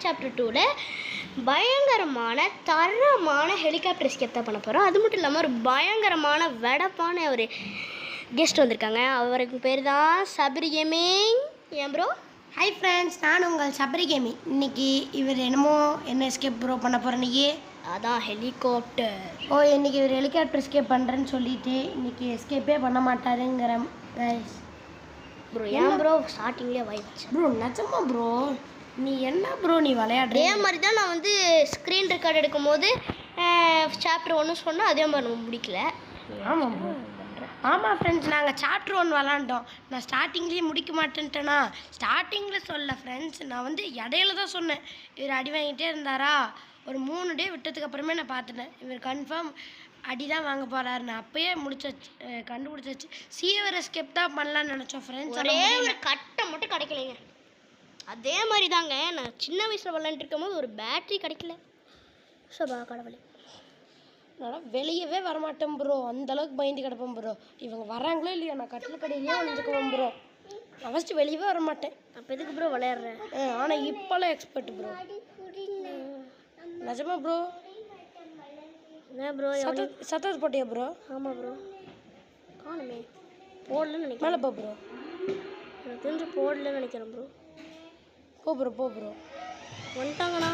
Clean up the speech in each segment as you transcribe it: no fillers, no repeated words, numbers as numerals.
Chapter 2ல பயங்கரமான தரமான helicopter escape தான் பண்ண போகிறோம். அது மட்டும் இல்லாமல் ஒரு பயங்கரமான வெடப்பான ஒரு கெஸ்ட் வந்திருக்காங்க. அவருக்கு பேர் தான் சபரி கேமிங். ஏன் ப்ரோ? ஹாய் ஃப்ரெண்ட்ஸ், நான் உங்கள் சபரி கேமிங். இன்னைக்கு இவர் என்ன எஸ்கேப் ப்ரோ பண்ண போகிறேன் இன்னைக்கு? அதான் ஹெலிகாப்டர். இன்னைக்கு இவர் ஹெலிகாப்டர் எஸ்கேப் பண்ணுறேன்னு சொல்லிட்டு இன்னைக்கு எஸ்கேப்பே பண்ண மாட்டாருங்கிற ப்ரோ. ஏன் ப்ரோ ஸ்டார்டிங்லேயே வாய்ப்பு ப்ரோ? நிஜமா ப்ரோ? நீ என்ன ப்ரோ நீ விளையாடுற? அதே மாதிரி தான் நான் வந்து ஸ்க்ரீன் ரெக்கார்ட் எடுக்கும் போது சாப்டர் 1 சொன்னால் அதே மாதிரி நம்ம முடிக்கல. ஆமாம் ப்ரோ. ஆமாம் ஃப்ரெண்ட்ஸ், நாங்கள் சாப்டர் 1 விளாண்டோம். நான் ஸ்டார்டிங்லேயே முடிக்க மாட்டேன்ட்டேனா? ஸ்டார்டிங்கில் சொல்ல ஃப்ரெண்ட்ஸ், நான் வந்து இடையில தான் சொன்னேன். இவர் அடி வாங்கிட்டே இருந்தாரா, ஒரு 3 டே விட்டதுக்கு அப்புறமே நான் பார்த்துட்டேன் இவர் கன்ஃபார்ம் அடி தான் வாங்க போகிறாரு. நான் அப்பயே கண்டுபிடிச்சாச்சு. சீவர் எஸ்கேப் தான் பண்ணலான்னு நினச்சோம் ஃப்ரெண்ட்ஸ். ஒரே ஒரு கட்டை மட்டும் கிடைக்கலைங்க. அதே மாதிரி தாங்க நான் சின்ன வயசில் விளாண்டுட்டு இருக்கும் போது ஒரு பேட்ரி கிடைக்கல. சபா கடவுளே, நான் வெளியவே வரமாட்டேன் ப்ரோ. அந்தளவுக்கு பயந்து கிடப்பேன் ப்ரோ. இவங்க வராங்களோ இல்லையா, நான் கட்டில் கடையிலேயே வந்துக்குவேன் ப்ரோ. நான் ஃபஸ்ட்டு வெளியவே வரமாட்டேன். அப்போ எதுக்கு ப்ரோ விளையாடுறேன்? ஆனால் இப்போல்லாம் எக்ஸ்பர்ட் ப்ரோ. நிஜமா ப்ரோ? என்ன ப்ரோ சத்தத்தை போட்டியா ப்ரோ? ஆமாம் ப்ரோ. காணுமே, போடலன்னு நினைக்கிறேன். மேலே போ ப்ரோ. எனக்கு தெரிஞ்சு போடலன்னு நினைக்கிறேன் ப்ரோ. போ ப்ரோ. வந்துட்டாங்கண்ணா?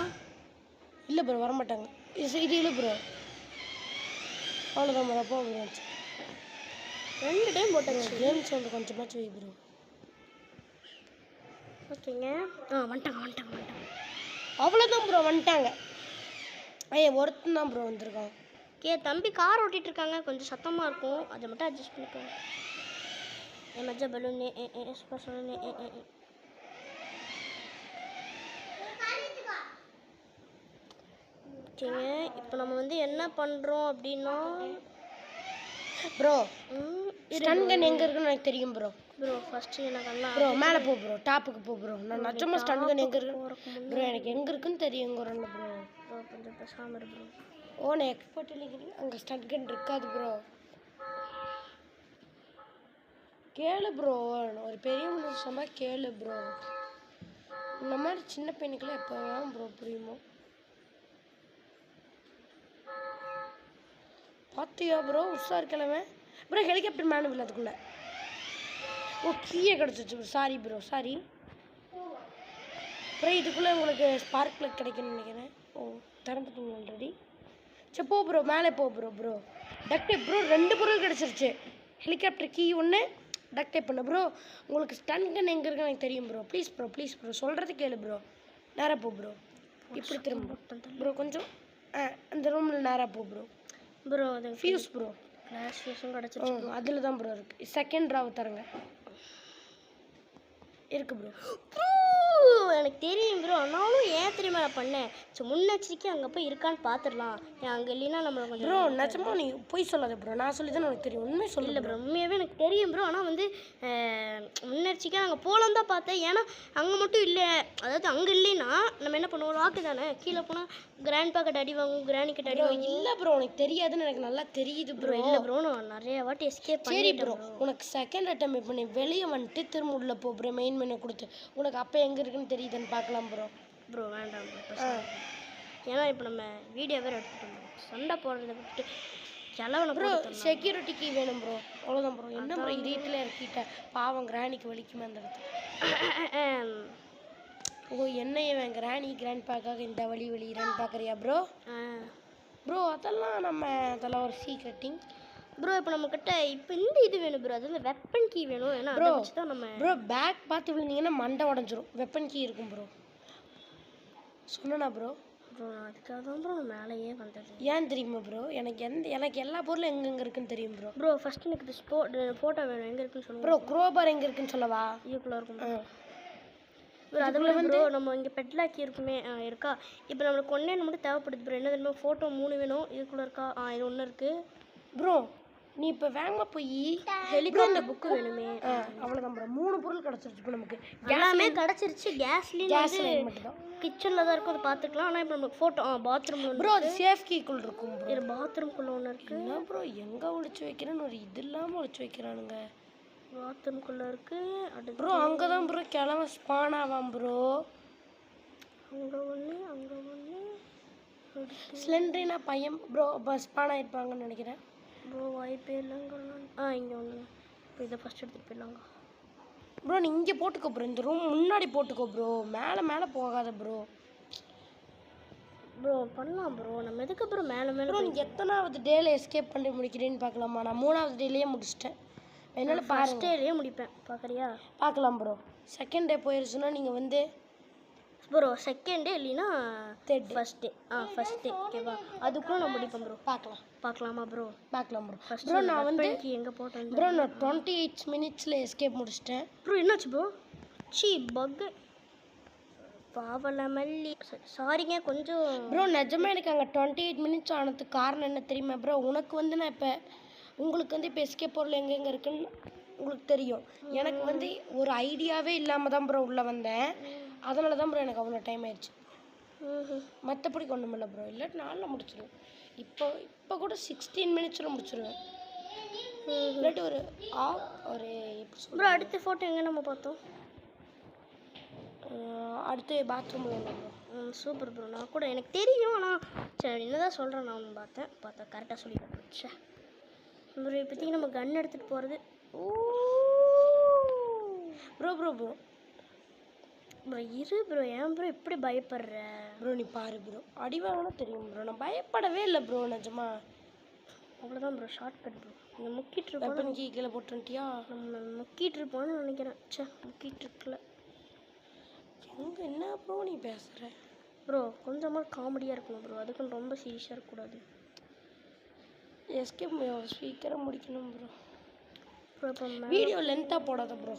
இல்லை ப்ரோ, வரமாட்டாங்க. இது இல்லை ப்ரோ. அவ்வளோதான் ப்ரோ. போ ப்ரோ. 2 டைம் போட்டாச்சு. கேம் சவுண்டு கொஞ்சமாச்சும் வை ப்ரோ. ஓகேங்க. வந்துட்டாங்க. அவ்வளோதான் ப்ரோ, வந்துட்டாங்க. ஒருத்தன் தான் ப்ரோ வந்திருக்கான். தம்பி கார் ஓட்டிகிட்டு இருக்காங்க, கொஞ்சம் சத்தமாக இருக்கும், அதை மட்டும் அட்ஜஸ்ட் பண்ணிக்கோங்க. என் மஜ்ஜா பலூன் ஓகேங்க. இப்போ நம்ம வந்து என்ன பண்ணுறோம் அப்படின்னா ப்ரோ, ஸ்டன் கன் எங்கே இருக்குன்னு எனக்கு தெரியும் ப்ரோ. ஃபஸ்ட்டு எனக்கு எல்லாம் ப்ரோ மேலே போ ப்ரோ, டாப்புக்கு போ ப்ரோ. நான் நிஜமாக ஸ்டன் கன் எங்கே இருக்கு ப்ரோ, எனக்கு எங்கே இருக்குன்னு தெரியுங்கிறேன் ப்ரோ. கொஞ்சம் பேசாமல் இருக்கு ப்ரோ. நான் எக்ஸ்பர்ட் இல்லைங்கிறீங்க, அங்கே ஸ்டன் கன் இருக்காது ப்ரோ. கேளு ப்ரோ, ஒரு பெரிய மனுஷமா கேளு ப்ரோ. இந்த மாதிரி சின்ன பையனுக்குலாம் எப்போ ப்ரோ புரியுமோ? பார்த்தியா ப்ரோ, உஷார் கிழமை ப்ரோ. ஹெலிகாப்டர் மேனுவல் அதுக்குள்ளே கீழே கிடச்சிச்சு bro. Sorry bro, sorry bro. இதுக்குள்ளே உங்களுக்கு ஸ்பார்க் பிளக் கிடைக்குன்னு நினைக்கிறேன். திறந்துட்டீங்க ஆல்ரெடி. சரி போ ப்ரோ, மேலே போ ப்ரோ. டக் டேப் ப்ரோ, 2 பொருள் கிடச்சிருச்சு. ஹெலிகாப்டர் கீ 1, டக் டேப் பண்ண ப்ரோ. உங்களுக்கு ஸ்டன் கன் எங்கே இருக்குன்னு எனக்கு தெரியும் ப்ரோ. ப்ளீஸ் ப்ரோ சொல்கிறது கேளு ப்ரோ. நேராக போ ப்ரோ. இப்படி திரும்ப ப்ரோ கொஞ்சம். அந்த ரூமில் நேராக போ ப்ரோ. அது ஃபியூஸ் ப்ரோ. கிளாஸ் ஃபியூஸும் கிடச்சிருச்சு. அதில் தான் ப்ரோ இருக்குது. செகண்ட் ராவ் தரங்க இருக்குது ப்ரோ. எனக்கு தெரியும் ப்ரோ, ஆனாலும் ஏன் தெரியுமா நான் பண்ணேன்? ஸோ முன்னெச்சரிக்கை அங்கே போய் இருக்கான்னு பார்த்துடலாம். அங்கே இல்லைன்னா நம்மளை கொஞ்சம் ப்ரோ நிஜமா நீ போய் சொல்லாத ப்ரோ. நான் சொல்லி தான் எனக்கு தெரியும். உண்மையை சொல்லல ப்ரோ. உண்மையாகவே எனக்கு தெரியும் ப்ரோ. ஆனால் வந்து முன்னெச்சரிக்கையாக அங்கே போகலாம் தான் பார்த்தேன். ஏன்னா அங்கே மட்டும் இல்லை, அதாவது அங்கே இல்லைன்னா நம்ம என்ன பண்ணுவோம், லாக்கு தானே. கீழே போனால் கிராண்ட் பாக்கெட் அடி வாங்கும், கிராணி கிட்ட அடி வாங்கும். இல்லை ப்ரோ, உனக்கு தெரியாதுன்னு எனக்கு நல்லா தெரியுது ப்ரோ. இல்லை ப்ரோ, நான் நிறைய வாட்டி எஸ்கேப் சரி ப்ரோ. உனக்கு செகண்ட் அட்டம் இப்போ நீ வெளியே வந்துட்டு திரும்ப உள்ளே போ ப்ரோ. மெயின் மெனு கொடுத்து உனக்கு அப்போ எங்கே இருக்குன்னு தெரியுதுன்னு பார்க்கலாம் ப்ரோ. வேண்டாம் ப்ரோ. ஏன்னா இப்போ நம்ம வீடியோ வேறு எடுத்துகிட்டு சண்டை போடுறத விட்டு செலவனை ப்ரோ. செக்யூரிட்டிக்கு வேணும் ப்ரோ. அவ்வளோதான் ப்ரோ. என்ன ப்ரோ இதயத்தில் இறக்கிட்ட? பாவம் கிராணிக்கு வலிக்குமே அந்த இடத்துல. என்ன கிராண்ட் பார்க்காக இந்த வலிறான்னு பார்க்குறியா ப்ரோ? அதெல்லாம் ஒரு சீக்ரெட்டிங் ப்ரோ. இப்போ நம்மக்கிட்ட இப்போ இந்த இது வேணும் ப்ரோ, அது வந்து வெப்பன் கீ வேணும். ஏன்னா ப்ரோ தான் நம்ம பேக் பார்த்து விழுந்தீங்கன்னா மண்டை உடஞ்சிரும். வெப்பன் கீ இருக்கும் ப்ரோ. சொன்னா ப்ரோ. அதுக்காக தான் ப்ரோ நான் மேலேயே வந்தது. ஏன் தெரியுமா ப்ரோ? எனக்கு எல்லா பொருளும் எங்கெங்கே இருக்குன்னு தெரியும் ப்ரோ. ஃபஸ்ட்டு எனக்கு ஃபோட்டோ வேணும். எங்கே இருக்குன்னு சொல்லுங்கள் ப்ரோ. க்ரோபார் எங்கே இருக்குன்னு சொல்லவா? இதுக்குள்ளே இருக்கும் ப்ரோ. அதுக்குள்ளே வந்து நம்ம இங்கே பெட்லாக்கி இருக்குமே இருக்கா. இப்போ நம்மளுக்கு ஒன்றே மட்டும் தேவைப்படுது ப்ரோ. என்ன தெரியுமா, ஃபோட்டோ 3 வேணும். இதுக்குள்ளே இருக்கா? இது ஒன்று இருக்குது ப்ரோ. நீ இப்போ வேகமாக போய் ஹெலிகாப்டர் புக்கு வேணுமே. அவ்வளோதான் ப்ரோ. 3 பொருள் கிடச்சிருச்சு இப்போ நமக்கு. எல்லாமே கிடச்சிருச்சு. கேஸ் மட்டும் தான் கிச்சனில் தான் இருக்கும், அதை பார்த்துக்கலாம். ஆனால் இப்போ நமக்கு ஃபோட்டோ பாத்ரூமில் ப்ரோ. அது சேஃப் கீக்குள் இருக்கும் ப்ரோ. பாத்ரூம்குள்ளே ஒன்று இருக்குது. என்ன ப்ரோ எங்கே ஒழிச்சு வைக்கிறேன்னு ஒரு இது இல்லாமல் ஒழிச்சு வைக்கிறானுங்க. பாத்ரூம்குள்ளே இருக்குது. ப்ரோ அங்கே தான் ப்ரோ கிழமை ஸ்பான் ஆவாம் ப்ரோ. அங்கே ஒன்று அங்கே ஒன்று ஸ்லெண்ட்ரினா பையன் ப்ரோ ஸ்பான் ஆகிருப்பாங்கன்னு நினைக்கிறேன். ப்ரோ வாய்ப்பே இல்லைங்க. இங்கே ஒன்று. இப்போ இதை ஃபஸ்ட் எடுத்துகிட்டு போயிடலாங்க. ப்ரோ நீ இங்கே போட்டுக்கோ ப்ரோ, இந்த ரூம் முன்னாடி போட்டுக்கோ ப்ரோ, மேலே போகாத ப்ரோ. ப்ரோ பண்ணலாம் ப்ரோ, நம்ம எதுக்கு ப்ரோ மேலே ப்ரோ நீ எத்தனாவது டேல எஸ்கேப் பண்ணி முடிக்கிறேன்னு பார்க்கலாமா? நான் 3வது டேலேயே முடிச்சிட்டேன். என்னால் ஃபஸ்ட் டேலேயே முடிப்பேன், பார்க்குறியா? பார்க்கலாம் ப்ரோ. செகண்ட் டே போயிருச்சுன்னா நீங்கள் வந்து ப்ரோ செகண்ட் டே இல்லைன்னா ஃபஸ்ட் டே ஃபஸ்ட் டே ஓகேவா? அதுக்குள்ளே நான் முடிப்பேன் ப்ரோ. பார்க்கலாமா ப்ரோ? பார்க்கலாம் ப்ரோ. ப்ரோ நான் வந்து எங்கே போட்டேன் ப்ரோ, நான் 28 மினிட்ஸில் எஸ்கேப் முடிச்சிட்டேன். ப்ரோ என்னாச்சு ப்ரோ? பக்கு பாவல மல்லி, சாரிங்க கொஞ்சம். ப்ரோ நிஜமாக எனக்கு அங்கே 28 மினிட்ஸ் ஆனதுக்கு காரணம் என்ன தெரியுமா ப்ரோ? உனக்கு வந்து நான் இப்போ உங்களுக்கு வந்து இப்போ எஸ்கேப் பொருள் எங்கெங்கே இருக்குன்னு உங்களுக்கு தெரியும். எனக்கு வந்து ஒரு ஐடியாவே இல்லாமல் தான் ப்ரோ உள்ளே வந்தேன். அதனால தான் ப்ரோ எனக்கு அவ்வளோ டைம் ஆயிடுச்சு. மற்றபடி கொண்டு முடியல ப்ரோ, இல்லாட்டி நாளில் முடிச்சிடுவேன். இப்போ கூட 16 மினிட்ஸில் முடிச்சிடுவேன். இல்லாட்டி ஒரு ப்ரோ அடுத்த ஃபோட்டோ எங்கே நம்ம பார்த்தோம்? அடுத்து பாத்ரூமில் என்ன ப்ரோ? Super bro. நான் கூட எனக்கு தெரியும், ஆனால் சரி என்னதான் சொல்கிறேன். நான் ஒன்று பார்த்தா கரெக்டாக சொல்லி கொடுத்துச்சே ப்ரோ. இப்போதைக்கு நம்ம கன் எடுத்துகிட்டு போகிறது. ப்ரோ ப்ரோ ப்ரோ ப்ரோ இரு ப்ரோ, ஏன் ப்ரோ இப்படி பயப்படுற? ப்ரோ நீ பாரு ப்ரோ, அடி வாங்கினா தெரியும் ப்ரோ. நான் பயப்படவே இல்லை ப்ரோ நிஜமா. அவ்வளோதான் ப்ரோ, ஷார்ட் கட் ப்ரோ. நீங்கள் முக்கிட்டு இருப்போம் கீழே போட்டுட்டியா? நம்ம முக்கிட்டு இருப்போம்னு நினைக்கிறேன். முக்கிட்டு இருக்கல. எங்கே என்ன ப்ரோ நீ பேசுகிற? ப்ரோ கொஞ்சமாக காமெடியாக இருக்கணும் ப்ரோ, அதுக்குன்னு ரொம்ப சீரியஸாக இருக்கக்கூடாது. எஸ்கேப் சீக்கிரம் முடிக்கணும் ப்ரோ. ப்ரோ இப்போ வீடியோ லென்த்தாக போடாத ப்ரோ,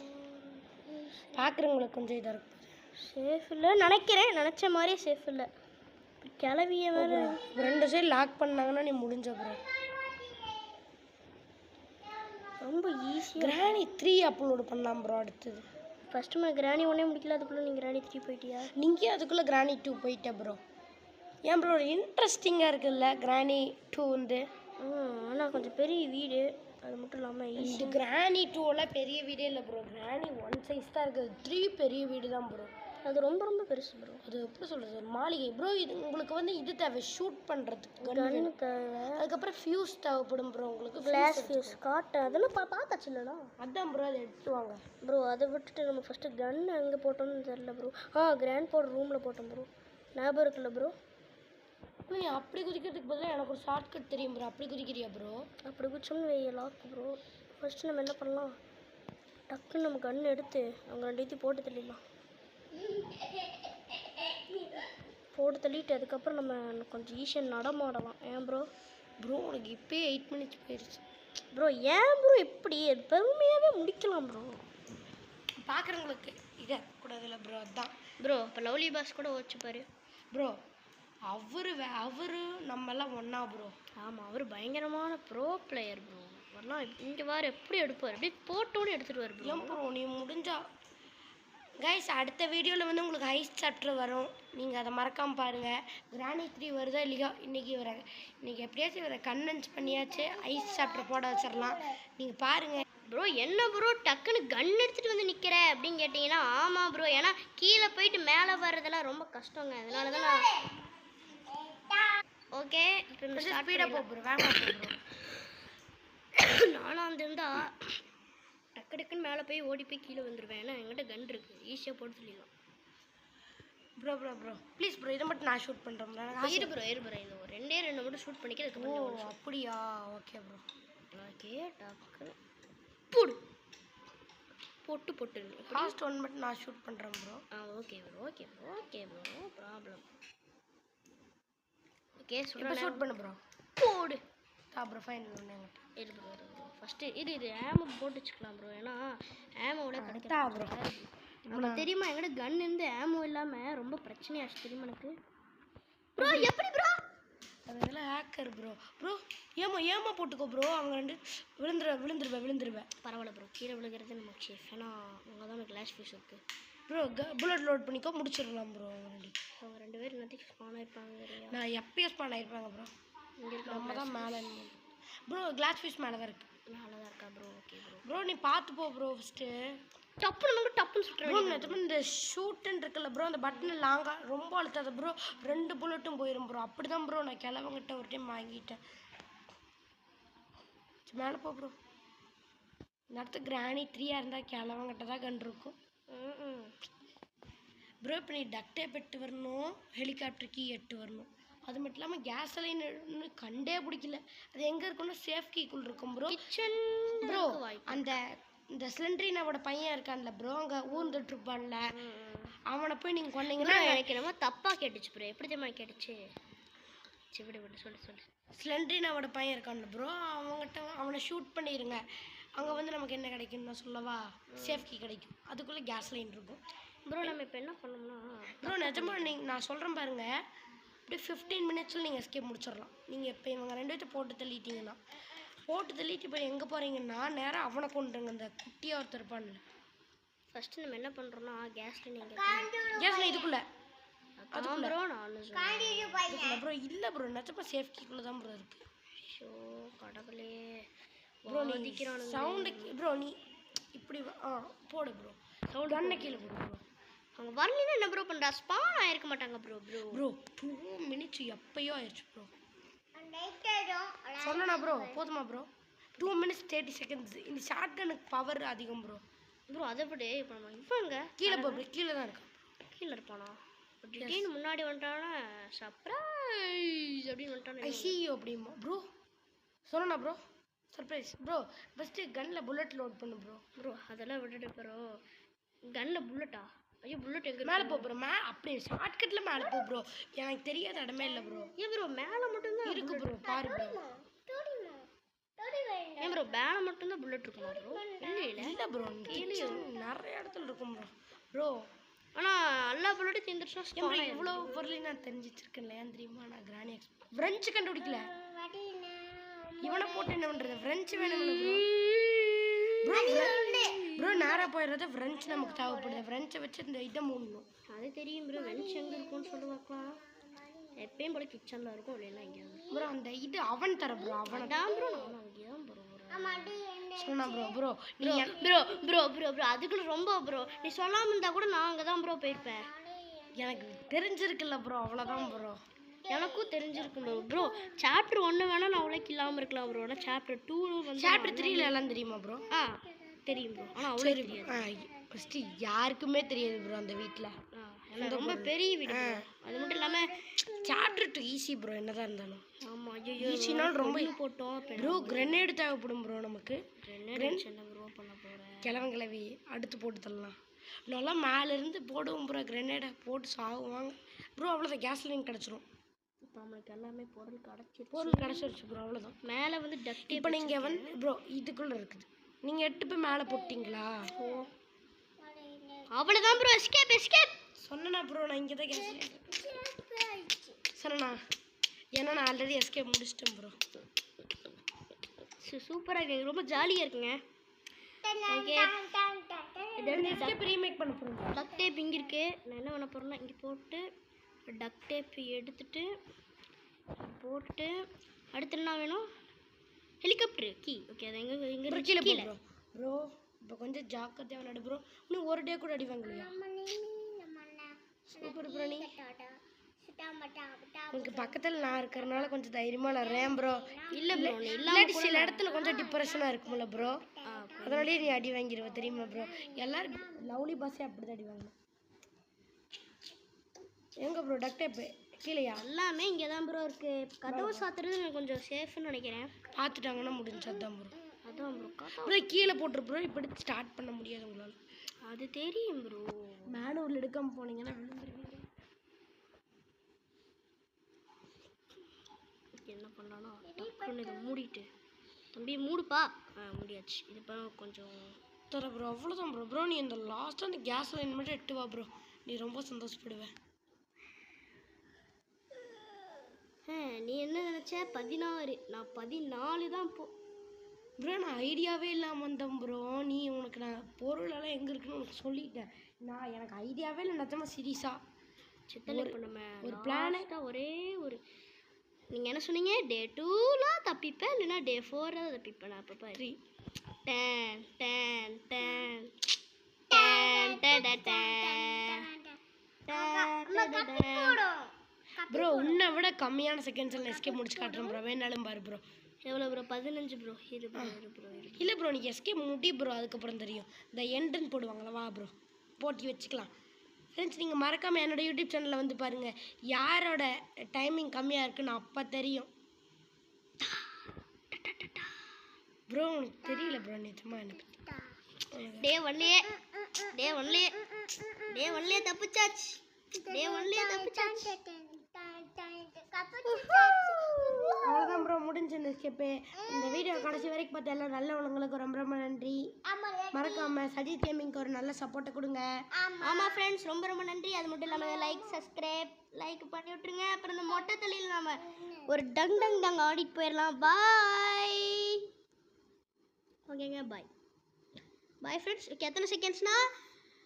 பார்க்குறவங்களுக்கு கொஞ்சம் இதாக இருக்கும். சேஃப் இல்லை நினைக்கிறேன், நினச்ச மாதிரியே சேஃப் இல்லை. கிளவிய வேறு 2 சைடு லாக் பண்ணாங்கன்னா நீ முடிஞ்ச ப்ரோ. ரொம்ப ஈஸியாக கிராணி 3 அப்லோடு பண்ணலாம் ப்ரோ. அடுத்தது ஃபஸ்ட்டு நம்ம கிராணி ஒன்றே முடிக்கல, அதுக்குள்ளே நீங்கள் கிராணி 3 போயிட்டியா? நீங்கள் அதுக்குள்ளே கிராணி 2 போயிட்டே ப்ரோ. ஏன் ப்ரோ இன்ட்ரெஸ்டிங்காக இருக்குல்ல கிராணி 2 வந்து? ஆனால் கொஞ்சம் பெரிய வீடு, அது மட்டும் இல்லாமல் இது கிராணி 2 பெரிய வீடே இல்லை ப்ரோ. கிராணி 1 சைஸ் தான் இருக்குது. 3 பெரிய வீடு தான் ப்ரோ. அது ரொம்ப ரொம்ப பெருசு ப்ரோ. அது எப்படி சொல்கிறது, ஒரு மாளிகை ப்ரோ. இது உங்களுக்கு வந்து இது தேவை ஷூட் பண்ணுறதுக்கு கன்னு தேவை. அதுக்கப்புறம் ஃபியூஸ் தேவைப்படும் ப்ரோ உங்களுக்கு. கிளாஸ் ஃபியூஸ் காட்டு அதெல்லாம் பார்த்தாச்சு இல்லைனா? அதான் ப்ரோ அதை எடுத்துட்டு வாங்க ப்ரோ. அதை விட்டுட்டு நம்ம ஃபஸ்ட்டு கன் எங்கே போட்டோம்னு தெரில ப்ரோ. கிராண்ட் பவுடர் ரூமில் போட்டோம் ப்ரோ, ஞாபகம் இருக்குல்ல ப்ரோ? நீ அப்படி குதிக்கிறதுக்கு பதிலாக எனக்கு ஒரு ஷார்ட்கட் தெரியும் ப்ரோ. அப்படி குதிக்கிறியா ப்ரோ? அப்படி குதிச்சோம்னு வெய்ய லாக் ப்ரோ. ஃபஸ்ட்டு நம்ம என்ன பண்ணலாம், டக்குன்னு நம்ம கன் எடுத்து அவங்க 2 போட்டு தள்ளிடலாம். போட்டு தள்ளிட்டு அதுக்கப்புறம் நம்ம கொஞ்சம் ஈஸியாக நடமாடலாம். ஏன் ப்ரோ? ப்ரோ உனக்கு இப்போயே 8 மினிட்ஸ் போயிடுச்சு ப்ரோ. ஏன் ப்ரோ இப்படி? பெருமையாகவே முடிக்கலாம் ப்ரோ. பார்க்குறவங்களுக்கு இதை கூடாதுல்ல ப்ரோ. அதுதான் ப்ரோ. இப்போ லவ்லி பாஸ் கூட வச்சுப்பாரு ப்ரோ. அவரு நம்மெல்லாம் ஒன்றா ப்ரோ. ஆமாம், அவர் பயங்கரமான ப்ரோ பிளேயர் ப்ரோ. வரலாம் இங்கே வார் எப்படி எடுப்பார், எப்படி போட்டோன்னு எடுத்துகிட்டு வர ப்ரோ. ஏன் ப்ரோ நீ முடிஞ்சா கைஸ் அடுத்த வீடியோவில் வந்து உங்களுக்கு ஐஸ் சாப்டர் வரும். நீங்கள் அதை மறக்காமல் பாருங்கள். கிராணி 3 வருதா இல்லையா? இன்றைக்கி எப்படியாச்சும் இவரை கன்வின்ஸ் பண்ணியாச்சு ஐஸ் சாப்டர் போட வச்சிடலாம். நீங்கள் பாருங்கள் ப்ரோ. என்ன ப்ரோ டக்குன்னு கன் எடுத்துகிட்டு வந்து நிற்கிற அப்படின்னு கேட்டிங்கன்னா, ஆமாம் ப்ரோ. ஏன்னா கீழே போயிட்டு மேலே வர்றதெல்லாம் ரொம்ப கஷ்டங்க. அதனால தான் நான் ஓகே இப்போ ஸ்பீடாக போகிறோம். வேகமாக போகிறோம். நானும் வந்திருந்தா டக்கு டக்குன்னு மேலே போய் ஓடி போய் கீழே வந்துடுவேன். ஏன்னா என்கிட்ட கன் இருக்குது, ஈஸியாக போட்டு சொல்லிடலாம். ப்ரோ ப்ளீஸ் ப்ரோ, இதை மட்டும் நான் ஷூட் பண்ணுறேன் ப்ரோ. இரு ப்ரோ இந்த ஒரு 2 மட்டும் ஷூட் பண்ணிக்க. அதுக்கு அப்படியா? Okay bro. ஓகே டக்குன்னு போட்டு லாஸ்ட் 1 மட்டும் நான் ஷூட் பண்ணுறேன் bro. Okay bro no problem. Okay shoot பண்ணு ப்ரோ. போடு ப்ரோ ஃபைனல் ஒன்று இரு ப்ரோ ஃபஸ்ட்டு இது ஆமோ போட்டு வச்சுக்கலாம் ப்ரோ. ஏன்னா ஆமோட கிடைக்கா ப்ரோ. உங்களுக்கு தெரியுமா என்கிட்ட கன் இருந்து ஆமோ இல்லாமல் ரொம்ப பிரச்சனையாச்சு தெரியுமா எனக்கு ப்ரோ? எப்படி ப்ரோ? அதெல்லாம் ஹேக்கர் ப்ரோ. ஏமா போட்டுக்கோ ப்ரோ. அவங்க 2 விழுந்துருவேன். பரவாயில்ல ப்ரோ, கீழே விழுகிறது நமக்கு சேஃப். ஏன்னா அவங்க தான் கிளாஸ் ஃபீஸ் இருக்குது ப்ரோ. புல்லட் லோட் பண்ணிக்கோ, முடிச்சிடலாம் ப்ரோ. அவங்க 2 பேர் என்னத்துக்கு ஸ்பான் ஆகிருப்பாங்க. நான் எப்பயும் ஸ்பான் ஆகிருப்பாங்க ப்ரோ. இங்கே இருக்க நம்ம தான் மேலே ப்ரோ. கிளாஸ் ஃபீஸ் மேலே தான் இருக்குது. மேலே தான் இருக்கா ப்ரோ? ஓகே ப்ரோ நீ பார்த்து போ ப்ரோ ஃபஸ்ட்டு. டப்புன்னு சுற்ற ப்ரோ நிஜமா இந்த ஷூட்டுன்னு இருக்குல்ல ப்ரோ அந்த பட்டனை லாங்காக ரொம்ப அழுத்தாத ப்ரோ 2 புல்லட்டும் போயிடும் ப்ரோ அப்படி தான் ப்ரோ நான் கிளவங்கிட்ட ஒரு டைம் வாங்கிட்டேன் மேலே போ ப்ரோ இந்த இடத்து கிராணி 3 இருந்தால் கிளவங்கிட்ட தான் கண்டு இருக்கும் ப்ரோ இப்போ நீ டக்டே பெட்டு வரணும் ஹெலிகாப்டர் கீ எட்டு வரணும் அது மட்டும் இல்லாமல் கேஸ் லைன் கண்டே பிடிக்கல அது எங்கே இருக்குன்னா சேஃப் கீக்குள் இருக்கும் ப்ரோ கிச்சன் ப்ரோ அந்த இந்த சிலிண்டரினாவோட பையன் இருக்கான்ல ப்ரோ அங்கே ஊர்ந்துட்டு இருப்பான்ல அவனை போய் நீங்கள் கொண்டீங்கன்னா எனக்கு என்னமோ தப்பாக கேட்டுச்சு ப்ரோ எப்படி தெரியுமா கேட்டுச்சு சரி விடு சொல்லு ஸ்லெண்ட்ரினாவோட பையன் இருக்கான்ல ப்ரோ அவங்ககிட்ட அவனை ஷூட் பண்ணிடுங்க அங்கே வந்து நமக்கு என்ன கிடைக்கும்னு நான் சொல்லவா சேஃப் கீ கிடைக்கும் அதுக்குள்ளே கேஸ் லைன் இருக்கும் ப்ரோ நம்ம இப்போ என்ன பண்ணோம்னா ப்ரோ நிஜமா நான் சொல்கிறேன் பாருங்க அப்படியே 15 மினிட்ஸில் நீங்கள் எஸ்கேப் முடிச்சிடலாம் நீங்கள் இப்போ இவங்க 2 பேர்த்த போட்டு தள்ளிட்டீங்கன்னா இப்போ எங்கே போகிறீங்கன்னா நேராக அவனை கொண்டுருங்க இந்த குட்டியாக ஒருத்தர் இருப்பான்ல ஃபஸ்ட்டு நம்ம என்ன பண்ணுறோம்னா கேஸில் கேஸில் இதுக்குள்ளே ப்ரோ நான் ப்ரோ இல்லை ப்ரோ நிஜமா சேஃப்டிக்குள்ளே தான் ப்ரோ இருக்குது ஷோ கடவுளே ப்ரோ நீ சவுண்டு ப்ரோ நீ இப்படி போடு ப்ரோ சவுண்ட் கண்ணை கீழே போடு ப்ரோ அவங்க வரலன்னா என்ன ப்ரோ பண்ணுறா ஸ்பான் ஆயிருக்க மாட்டாங்க ப்ரோ 2 மினிட்ஸ் எப்பயோ ஆயிடுச்சு ப்ரோ சொன்னா ப்ரோ போதுமா ப்ரோ 2 மினிட்ஸ் 30 செகண்ட்ஸ் இந்த ஷார்ட் கனுக்கு பவர் அதிகம் ப்ரோ அதை விட இப்போ நம்ம இவங்க கீழே போ ப்ரோ கீழே தான் இருக்கான் கீழே இருப்பானா திடீர்னு முன்னாடி வந்துட்டானா சர்ப்ரைஸ் அப்படின்னு வந்துட்டானா ஐசியோ அப்படிமா ப்ரோ சொன்னா ப்ரோ சர்ப்ரைஸ் ப்ரோ ஃபஸ்ட்டு கன்னில் புல்லட் லோட் பண்ணு ப்ரோ அதெல்லாம் விட்டுட்டு ப்ரோ கன்னில் புல்லட்டா ஐயோ புல்லட் எங்கே மேலே போ ப்ரோ அப்படியே ஷார்ட்கட்டில் மேலே போ ப்ரோ எனக்கு தெரியாத இடமே இல்லை ப்ரோ ஏன் ப்ரோ மேலே மட்டும்தான் இருக்கு ப்ரோ பாரு ப்ரோ ஏன் ப்ரோ மேலே மட்டும்தான் புல்லட் இருக்குமா ப்ரோ இல்லை ப்ரோ கீழே நிறைய இடத்துல இருக்கும் ப்ரோ ஆனால் எல்லா புல்லட்டும் தீர்ந்துருச்சா இவ்வளோ பொருளையும் நான் தெரிஞ்சு வச்சிருக்கேன்ல ஏன் தெரியுமா நான் கிராணி ஃப்ரெஞ்சு கண்டுபிடிக்கல இவனை போட்டு என்ன பண்ணுறது ஃப்ரெஞ்சு வேணும்ல ப்ரோ ப்ரோ நேராக போயிடுறது ஃப்ரெஞ்சு நமக்கு தேவைப்படுது ஃப்ரெஞ்சை வச்சு இந்த இதை மூடணும் அது தெரியும் ப்ரோ ஃப்ரெஞ்சு எங்கே இருக்கும்னு சொல்லி பார்க்கலாம் எப்பயும் போல கிச்சனில் இருக்கும் இல்லைன்னா எங்கேயாவது ப்ரோ அந்த இது அவன் தர ப்ரோ அவனை தான் ப்ரோ நான் அங்கே தான் ப்ரோ சொன்னா ப்ரோ நீ ப்ரோ அதுக்குள்ள ரொம்ப ப்ரோ நீ சொல்லாமல் இருந்தால் கூட நான் அங்கே தான் ப்ரோ போயிருப்பேன் எனக்கு தெரிஞ்சிருக்குல்ல ப்ரோ அவ்வளோதான் ப்ரோ எனக்கும் தெரிஞ்சிருக்கும் ப்ரோ சாப்டர் 1 வேணா நான் அவ்வளோக்கு இல்லாமல் இருக்கலாம் ப்ரோ ஆனால் சாப்டர் 2 வந்து சாப்டர் 3 எல்லாம் தெரியுமா ப்ரோ தெரியும் ப்ரோ ஆனால் அவ்வளோ தெரியாது ஃபஸ்ட்டு யாருக்குமே தெரியாது ப்ரோ அந்த வீட்டில் ரொம்ப பெரிய வீடு அது மட்டும் இல்லாமல் சாப்டர் 2 ஈஸி ப்ரோ என்னதான் இருந்தாலும் ஆமாம் ஐயோ ஈஸினாலும் ரொம்ப போட்டோம் ப்ரோ கிரெனேடு தேவைப்படும் ப்ரோ நமக்கு என்ன ப்ரோ பண்ண போகிறேன் கிளவி அடுத்து போட்டு தரலாம் நல்லா மேலேருந்து போடுவோம் ப்ரோ கிரெனேடை போட்டு சாகுவாங்க ப்ரோ அவ்வளோதான் கேஸ் லைன் கிடச்சிரும் இப்போ நம்மளுக்கு எல்லாமே பொருள் கிடச்சிருச்சு ப்ரோ அவ்வளோதான் மேலே வந்து டக்ட் இப்போ நீங்கள் வந்து ப்ரோ இதுக்குள்ளே இருக்குது நீங்கள் 8 போய் மேலே போட்டிங்களா அவ்வளோதான் ப்ரோ எஸ்கேப் சொன்னா ப்ரோ நான் இங்கே தான் கேஸ் சொன்னா ஏன்னா நான் ஆல்ரெடி எஸ்கேப் முடிச்சிட்டேன் ப்ரோ சூப்பராக இருக்குது ரொம்ப ஜாலியாக இருக்குங்க ஓகே எஸ்கேப் ரீமேக் பண்ண போகிறோம் டக் டேப் இங்கே இருக்குது நான் என்ன பண்ண போகிறேன்னா இங்கே போட்டு டக் டேப் எடுத்துட்டு போட்டு அடுத்து என்ன வேணும் ஹெலிகாப்டர் கீ ஓகே அது எங்கே கீழே ப்ரோ இப்போ கொஞ்சம் ஜாக்கிரதையாக விளையாடு ப்ரோ இன்னும் ஒரு டே கூட அடி வாங்கலையா சூப்பர் ப்ரோ நீ உங்களுக்கு பக்கத்தில் நான் இருக்கிறனால கொஞ்சம் தைரியமாக விளாட்றேன் ப்ரோ இல்லை ப்ரோ இல்லாட்டி சில இடத்துல கொஞ்சம் டிப்ரெஷனாக இருக்கும்ல ப்ரோ அதனாலேயே நீ அடி வாங்கிடுவ தெரியுமா ப்ரோ எல்லாரும் லவ்லி பாஸே அப்படி தான் அடி வாங்கணும் எங்கே ப்ரோ டக்டேப்பு கீழேயா எல்லாமே இங்கே தான் ப்ரோ இருக்குது கதவை சாத்துறது எனக்கு கொஞ்சம் சேஃப்னு நினைக்கிறேன் பார்த்துட்டாங்கன்னா முடிஞ்சு அதான் ப்ரோ அதான் ப்ரோ ப்ரோ கீழே போட்டுரு ப்ரோ இப்படி ஸ்டார்ட் பண்ண முடியாது உங்களால் அது தெரியும் ப்ரோ மேனுவல் எடுக்காமல் போனீங்கன்னா விழுந்துருவீங்க என்ன பண்ணலான்னா டக்குன்னு இதை மூடிட்டு தம்பி மூடுப்பா முடியாச்சு இது இப்போ கொஞ்சம் தர ப்ரோ அவ்வளோதான் ப்ரோ நீ இந்த லாஸ்ட்டாக அந்த கேஸ் லைன் மட்டும் எட்டு வா ப்ரோ நீ ரொம்ப சந்தோஷப்படுவேன் நீ என்ன நினச்ச 16 நான் 14 தான் ப்ரோ நான் ஐடியாவே இல்லாமல் வந்தேன் ப்ரோ நீ உனக்கு நான் பொருளெல்லாம் எங்கே இருக்குன்னு உனக்கு சொல்லிட்டேன் நான் எனக்கு ஐடியாவே இல்லை நிஜமா சீரியஸாக சித்தலை இப்போ நம்ம ஒரு பிளானே ஒரே ஒரு நீங்கள் என்ன சொன்னீங்க டே 2லாம் தப்பிப்பேன் இல்லைன்னா டே 4 தான் தப்பிப்பேன் நான் அப்போ 3 10 10 10 done, done, done, done. Bro உன்னை விட கம்மியான செகண்ட்ஸில் எஸ்கேப் முடிச்சு காட்டுறேன் ப்ரோ, வேணாலும் பாரு ப்ரோ. எவ்வளோ ப்ரோ? 15 ப்ரோ. இரு ப்ரோ, இரு ப்ரோ, இரு. இல்லை ப்ரோ, நீ எஸ்கேப் முடி ப்ரோ, அதுக்கப்புறம் தெரியும். இந்த எண்டுன்னு போடுவாங்களா, வா ப்ரோ போட்டி வச்சுக்கலாம். ஃப்ரெண்ட்ஸ், நீங்கள் மறக்காமல் என்னோட யூடியூப் சேனலில் வந்து பாருங்கள், யாரோட டைமிங் கம்மியாக இருக்குன்னு அப்போ தெரியும். ப்ரோ உனக்கு தெரியல ப்ரோ, நிஜமா எனக்கு டே ஒன்லியே தப்பிச்சாச்சு. அவ்வளோதான் ப்ரோ, முடிஞ்சு இந்த ஸ்டெப்பு. இந்த வீடியோ கடைசி வரைக்கும் பார்த்து எல்லாம் நல்லவங்களுக்கு ரொம்ப ரொம்ப நன்றி. மறக்காமல் சஜித் கேமிங்க்கு ஒரு நல்ல சப்போர்ட்டை கொடுங்க. ஆமாம் ஃப்ரெண்ட்ஸ், ரொம்ப ரொம்ப நன்றி. அது மட்டும் இல்லாமல் லைக் பண்ணி விட்ருங்க. அப்புறம் இந்த மொட்டை தலையில் நம்ம ஒரு டங் டங் டங் ஆடிட்டு போயிடலாம். பாய். ஓகேங்க, பாய் ஃப்ரெண்ட்ஸ். ஓகே, எத்தனை செகண்ட்ஸ்னா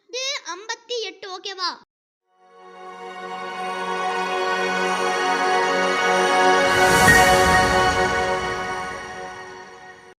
இது 58. ஓகேவா?